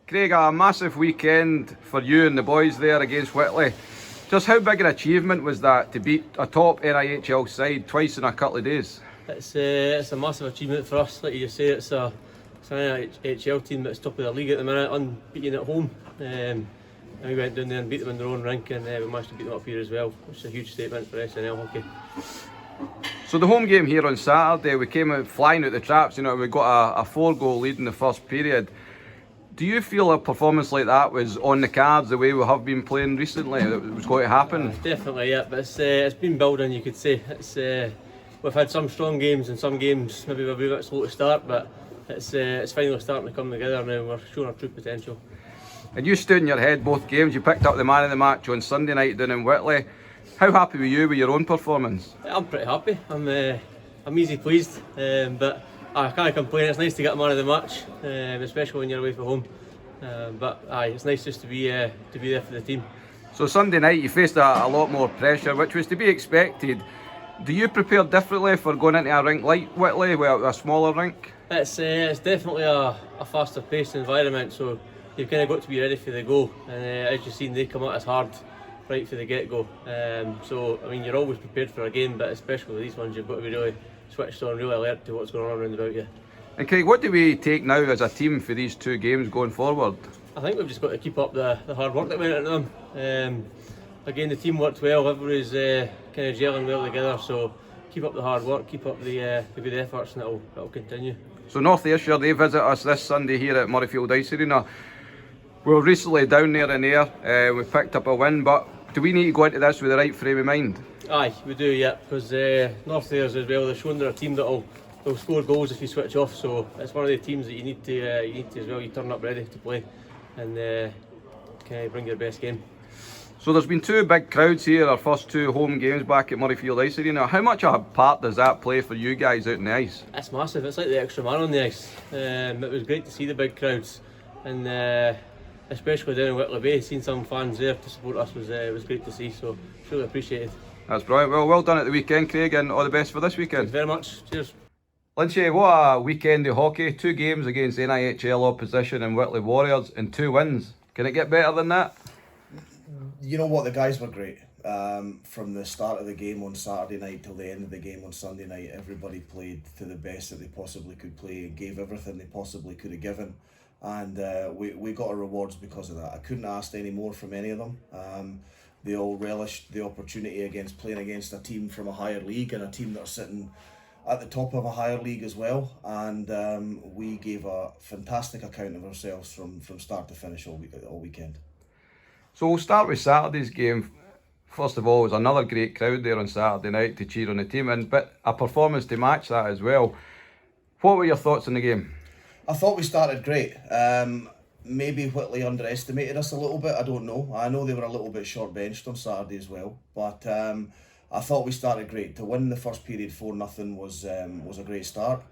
Craig, a massive weekend for you and the boys there against Whitley. Just how big an achievement was that to beat a top NIHL side twice in a couple of days? It's a massive achievement for us. Like you say, it's an NIHL team that's top of the league at the minute, unbeaten at home. And we went down there and beat them in their own rink, and we managed to beat them up here as well, which is a huge statement for SNL hockey. So the home game here on Saturday, we came out flying out the traps. We got a 4-goal lead in the first period. Do you feel a performance like that was on the cards the way we have been playing recently? That it was going to happen? Definitely, yeah. But it's been building, you could say. We've had some strong games and some games maybe we're a bit slow to start, but it's finally starting to come together now and we're showing our true potential. And you stood in your head both games. You picked up the man of the match on Sunday night down in Whitley. How happy were you with your own performance? I'm pretty happy. I'm easy pleased, but I can't complain. It's nice to get a man of the match, especially when you're away from home. It's nice just to be there for the team. So Sunday night you faced a lot more pressure, which was to be expected. Do you prepare differently for going into a rink like Whitley, with a smaller rink? It's definitely a faster paced environment, so you've kind of got to be ready for the goal. And as you've seen, they come at us hard right for the get-go. You're always prepared for a game, but especially with these ones, you've got to be really switched on, really alert to what's going on around about you. And Craig, what do we take now as a team for these two games going forward? I think we've just got to keep up the hard work that went into them. Again, the team worked well, everybody's kind of gelling well together, so keep up the hard work, keep up the good efforts, and it'll continue. So North Ayrshire, they visit us this Sunday here at Murrayfield Ice Arena. We were recently down there in Ayr, we picked up a win, but do we need to go into this with the right frame of mind? Aye, we do, yeah, because North Ayrs as well, they've shown they're a team that'll score goals if you switch off, so it's one of the teams that you need to as well, you turn up ready to play and kind of bring your best game. So there's been two big crowds here, our first two home games back at Murrayfield Ice Arena. How much of a part does that play for you guys out on the ice? It's massive, it's like the extra man on the ice. It was great to see the big crowds, and especially down in Whitley Bay, seeing some fans there to support us was great to see, so it's really appreciated. That's brilliant. Well done at the weekend, Craig, and all the best for this weekend. Thanks very much. Cheers. Lynch, what a weekend of hockey. 2 games against NIHL opposition and Whitley Warriors and 2 wins. Can it get better than that? You know what, the guys were great. From the start of the game on Saturday night till the end of the game on Sunday night, everybody played to the best that they possibly could play and gave everything they possibly could have given. And we got our rewards because of that. I couldn't ask any more from any of them. They all relished the opportunity playing against a team from a higher league and a team that are sitting at the top of a higher league as well. And we gave a fantastic account of ourselves from start to finish all weekend. So we'll start with Saturday's game. First of all, it was another great crowd there on Saturday night to cheer on the team, but a performance to match that as well. What were your thoughts on the game? I thought we started great. Maybe Whitley underestimated us a little bit, I don't know. I know they were a little bit short-benched on Saturday as well, but I thought we started great. To win the first period 4-0 was a great start.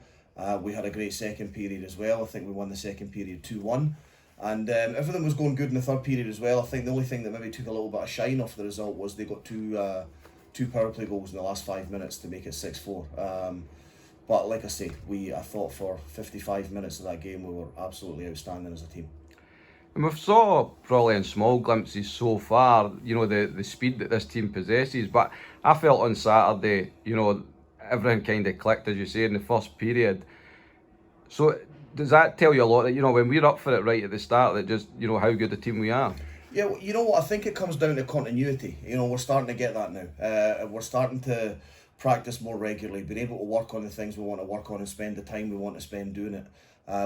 We had a great second period as well. I think we won the second period 2-1. And everything was going good in the third period as well. I think the only thing that maybe took a little bit of shine off the result was they got two power play goals in the last 5 minutes to make it 6-4. But like I say, I thought for 55 minutes of that game we were absolutely outstanding as a team. And we've saw probably in small glimpses so far, the speed that this team possesses. But I felt on Saturday, everything kind of clicked, as you say, in the first period. So does that tell you a lot that, when we're up for it right at the start, that just, how good a team we are? Yeah, well, you know what, I think it comes down to continuity. We're starting to get that now. We're starting to practice more regularly, being able to work on the things we want to work on and spend the time we want to spend doing it.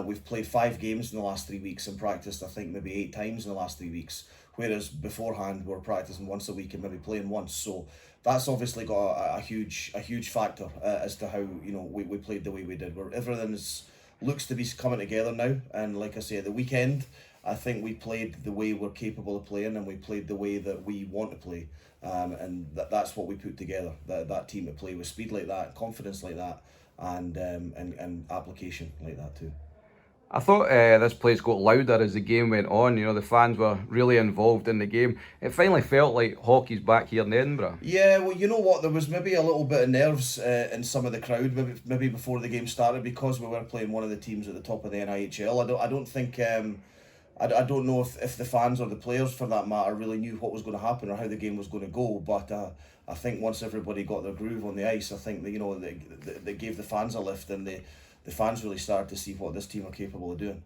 We've played 5 games in the last 3 weeks and practiced, I think, maybe 8 times in the last 3 weeks. Whereas beforehand, we were practicing once a week and maybe playing once. So that's obviously got a huge factor as to how we played the way we did. Where everything looks to be coming together now. And like I say, at the weekend, I think we played the way we're capable of playing and we played the way that we want to play. And that's what we put together. That team to play with speed like that, confidence like that, and application like that too. I thought this place got louder as the game went on. The fans were really involved in the game. It finally felt like hockey's back here in Edinburgh. Yeah, well, you know what? There was maybe a little bit of nerves in some of the crowd, maybe before the game started, because we were playing one of the teams at the top of the NIHL. I don't think I don't know if the fans or the players, for that matter, really knew what was going to happen or how the game was going to go. But I think once everybody got their groove on the ice, I think that, they gave the fans a lift, and the fans really started to see what this team are capable of doing.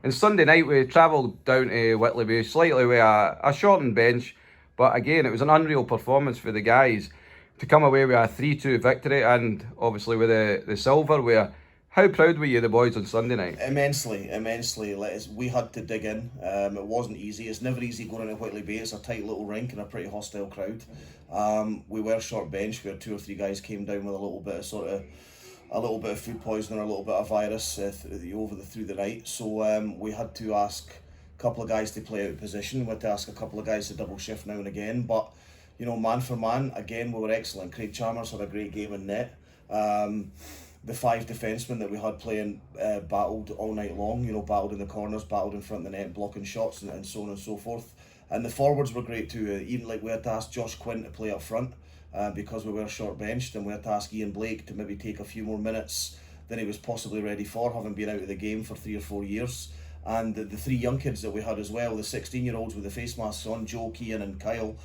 And Sunday night we travelled down to Whitley Bay, slightly with a shortened bench, but again it was an unreal performance for the guys to come away with a 3-2 victory, and obviously with the silverware. How proud were you, the boys, on Sunday night? Immensely. We had to dig in. It wasn't easy. It's never easy going into Whitley Bay. It's a tight little rink and a pretty hostile crowd. We were short bench where 2 or 3 guys came down with a little bit of food poisoning or a little bit of virus through the night. So we had to ask a couple of guys to play out of position. We had to ask a couple of guys to double shift now and again. But man for man, again, we were excellent. Craig Chalmers had a great game in net. The 5 defensemen that we had playing battled all night long, battled in the corners, battled in front of the net, blocking shots and so on and so forth. And the forwards were great too. Even we had to ask Josh Quinn to play up front because we were short benched, and we had to ask Ian Blake to maybe take a few more minutes than he was possibly ready for, having been out of the game for 3 or 4 years. And the 3 young kids that we had as well, the 16-year-olds with the face masks on, Joe, Cian and Kyle,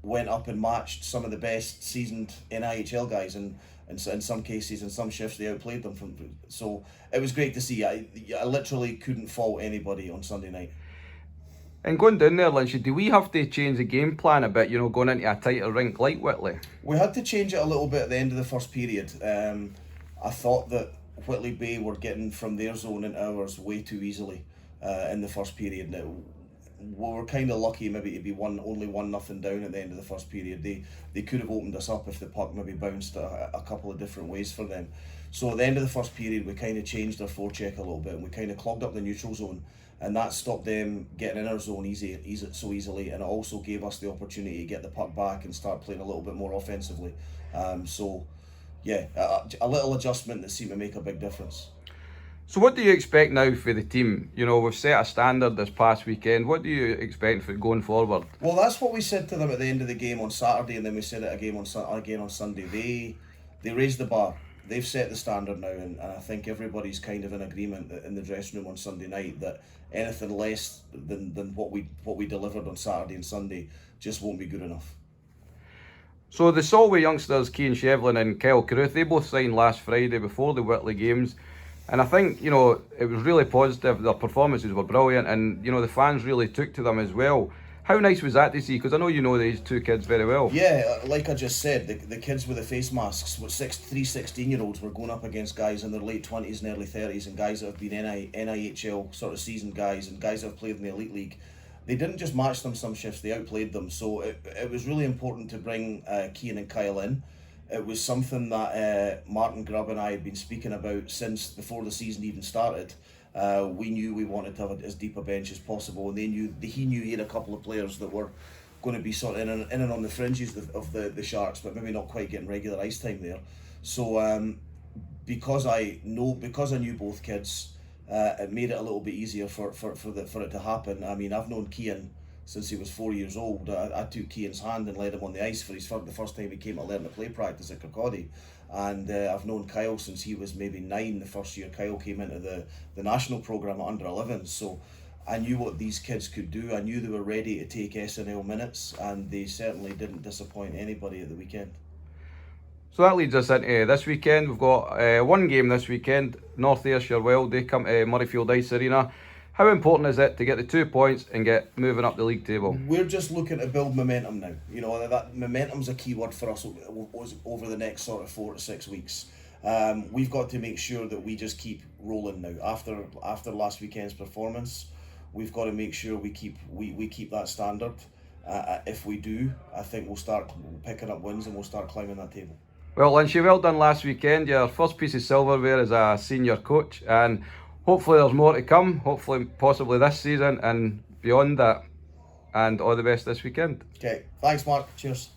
went up and matched some of the best seasoned NIHL guys, and in some cases, in some shifts, they outplayed them. So it was great to see. I literally couldn't fault anybody on Sunday night. And going down there, Lynch, do we have to change the game plan a bit, going into a tighter rink like Whitley? We had to change it a little bit at the end of the first period. I thought that Whitley Bay were getting from their zone into ours way too easily in the first period. Now, we were kind of lucky maybe to be only 1-0 down at the end of the first period. They could have opened us up if the puck maybe bounced a couple of different ways for them. So at the end of the first period, we kind of changed our forecheck a little bit, and we kind of clogged up the neutral zone, and that stopped them getting in our zone so easily, and it also gave us the opportunity to get the puck back and start playing a little bit more offensively. So yeah, a little adjustment that seemed to make a big difference. So what do you expect now for the team? We've set a standard this past weekend. What do you expect for going forward? Well, that's what we said to them at the end of the game on Saturday, and then we said it again on Sunday. They raised the bar. They've set the standard now, and I think everybody's kind of in agreement in the dressing room on Sunday night that anything less than what we delivered on Saturday and Sunday just won't be good enough. So the Solway youngsters, Cian Shevlin and Kyle Carruth, they both signed last Friday before the Whitley games. And I think, it was really positive. Their performances were brilliant, and, the fans really took to them as well. How nice was that to see? Because I know you know these 2 kids very well. Yeah, like I just said, the kids with the face masks, 3 16-year-olds were going up against guys in their late 20s and early 30s, and guys that have been NIHL sort of seasoned guys, and guys that have played in the Elite League. They didn't just match them some shifts, they outplayed them. So it was really important to bring Cian and Kyle in. It was something that Martin Grubb and I had been speaking about since before the season even started. We knew we wanted to have as deep a bench as possible, and he knew he had a couple of players that were going to be sort of in and on the fringes of the Sharks, but maybe not quite getting regular ice time there. So because I knew both kids, it made it a little bit easier for it to happen. I mean, I've known Cian since he was 4 years old. I took Cian's hand and led him on the ice for the first time he came to learn to play practice at Kirkcaldy. And I've known Kyle since he was maybe 9, the first year Kyle came into the national programme at under 11s. So I knew what these kids could do. I knew they were ready to take SNL minutes, and they certainly didn't disappoint anybody at the weekend. So that leads us into this weekend. We've got 1 game this weekend. North Ayrshire Wild, they come to Murrayfield Ice Arena. How important is it to get the 2 points and get moving up the league table? We're just looking to build momentum now. That momentum's a key word for us over the next sort of 4 to 6 weeks. We've got to make sure that we just keep rolling now. After last weekend's performance, we've got to make sure we keep that standard. If we do, I think we'll start picking up wins and we'll start climbing that table. Well, Lynch, well done last weekend. Your first piece of silverware as a senior coach, and hopefully there's more to come. Hopefully, possibly this season and beyond that. And all the best this weekend. Okay, thanks, Mark. Cheers.